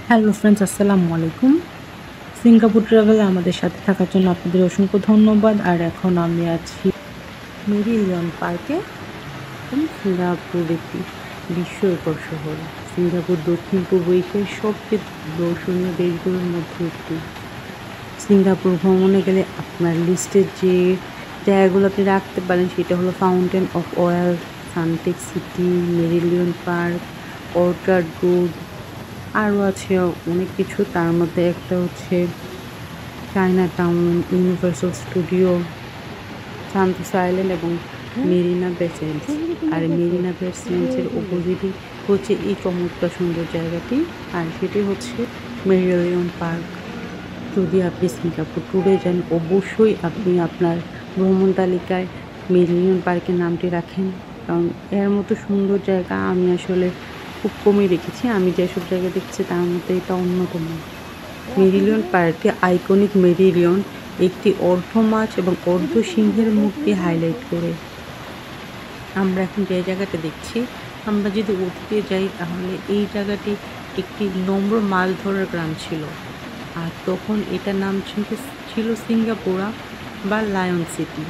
Hello friends, আসসালামু আলাইকুম। Singapore ট্রাভেলে আমাদের সাথে থাকার জন্য আপনাদের অসংখ্য ধন্যবাদ। আর এখন আমি আছি মেরিলিয়ন পার্কে। সিঙ্গাপুর একটি বিস্ময়কর শহর। সিঙ্গাপুর দক্ষিণ পূর্ব এশিয়ার সবচেয়ে দর্শনীয় দেশগুলোর মধ্যে একটি। সিঙ্গাপুর ভ্রমণে গেলে আপনার লিস্টের যে জায়গাগুলো আপনি রাখতে পারেন সেটা হলো Fountain of Wealth, Suntec City, Merlion Park, Orchard Road, আরও আছে অনেক কিছু। তার মধ্যে একটা হচ্ছে Chinatown, Universal Studio, Sentosa Island এবং মেরিনা বে স্যান্ডস। আর মেরিনা বে স্যান্ডসের অপোজিটই হচ্ছে এই চমৎকার সুন্দর জায়গাটি, আর সেটি হচ্ছে মেরিলিয়ন পার্ক। যদি আপনি সিঙ্গাপুর ট্যুরে যান, অবশ্যই আপনি আপনার ভ্রমণ তালিকায় মেরিলিয়ন পার্কের নামটি রাখেন, কারণ এর মতো সুন্দর জায়গা আমি আসলে খুব কমই দেখেছি। আমি যেসব জায়গা দেখছি তার মধ্যে এটা অন্যতম। মেরিলিয়ন পার্কে আইকনিক মেরিলিয়ন একটি অর্ধ মাছ এবং অর্ধ সিংহের মূর্তি হাইলাইট করে। আমরা এখন যে জায়গাটা দেখছি, আমরা যদি অতীতে যাই তাহলে এই জায়গাটি একটি নম্র মাছ ধরার গ্রাম ছিল, আর তখন এটার নাম ছিল সিঙ্গাপুরা বা লায়ন সিটি।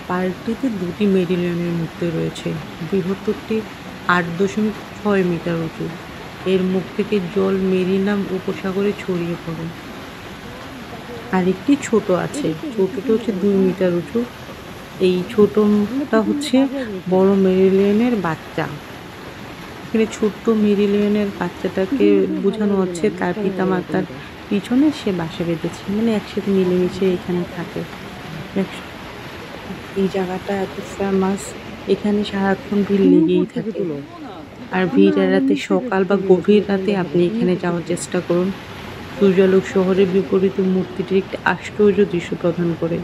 পার্কটিতে দুটি মেরিলিয়নের মূর্তি রয়েছে। বৃহত্তরটি 8.6 মিটার উঁচু। এর মুখ থেকে জল মেরিনা উপসাগরে ছড়িয়ে পড়ে। আরেকটি ছোট আছে, ছোটটা হচ্ছে 2 মিটার উঁচু। এই ছোটটা হচ্ছে বড় মেরিলিয়নের বাচ্চা। এখানে ছোট্ট মেরিলিয়নের বাচ্চাটাকে বোঝানো হচ্ছে তার পিতামাতার পিছনে সে বাসা বেঁধেছে, মানে একসাথে মিলেমিশে এখানে থাকে। এই জায়গাটা এত ফেমাস, এখানে সারাক্ষণ ভিড় লেগেই থাকে। আর ভিড় এড়াতে সকাল বা গভীর রাতে আপনি এখানে যাওয়ার চেষ্টা করুন। সূর্যালোক শহরের বিপরীতে মূর্তিটির একটি আশ্চর্য দৃশ্য প্রদান করে।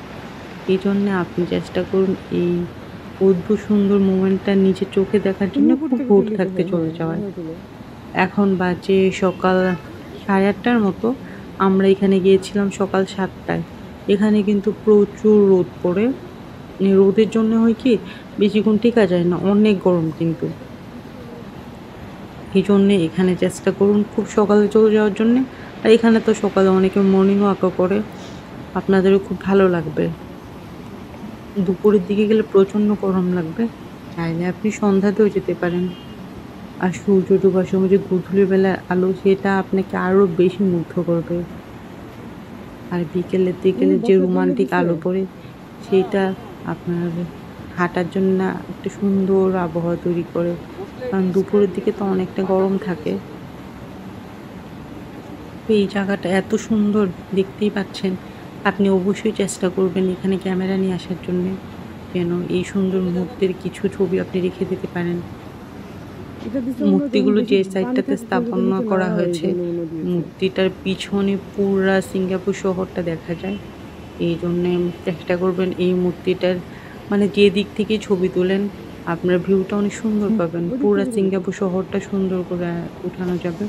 এই জন্যে আপনি চেষ্টা করুন এই অদ্ভুত সুন্দর মোমেন্টটা নিজের চোখে দেখার জন্য খুব ভোর থাকতে চলে যাওয়ায়। এখন বাজে সকাল 8:30টার মতো। আমরা এখানে গিয়েছিলাম সকাল 7টায়। এখানে কিন্তু প্রচুর রোদ পড়ে। রোদের জন্য হয় কি, বেশিক্ষণ টেকা যায় না, অনেক গরম কিন্তু। এই জন্যে এখানে চেষ্টা করুন খুব সকালে চলে যাওয়ার জন্যে। আর এখানে তো সকালে অনেকে মর্নিং ওয়াকও করে, আপনাদেরও খুব ভালো লাগবে। দুপুরের দিকে গেলে প্রচণ্ড গরম লাগবে, চাইলে আপনি সন্ধ্যাতেও যেতে পারেন। আর সূর্য ডোবার সময় যে গোধূলি বেলার আলো, সেটা আপনাকে আরও বেশি মুগ্ধ করবে। আর বিকেলের দিকে যে রোমান্টিক আলো পড়ে, সেইটা আপনার হাঁটার জন্য একটা সুন্দর আবহাওয়া তৈরি করে, কারণ দুপুরের দিকে তো অনেকটা গরম থাকে। তো এই জায়গাটা এত সুন্দর, দেখতেই পাচ্ছেন। আপনি অবশ্যই চেষ্টা করবেন এখানে ক্যামেরা নিয়ে আসার জন্যে, যেন এই সুন্দর মুহূর্তের কিছু ছবি আপনি রেখে দিতে পারেন। মূর্তিগুলো যে সাইডটাতে স্থাপনা করা হয়েছে, মূর্তিটার পিছনে পুরা সিঙ্গাপুর শহরটা দেখা যায়। এই জন্যে চেষ্টা করবেন এই মূর্তিটার, মানে যে দিক থেকেই ছবি তোলেন আপনার ভিউটা অনেক সুন্দর পাবেন। পুরা সিঙ্গাপুর শহরটা সুন্দর করে উঠানো যাবে।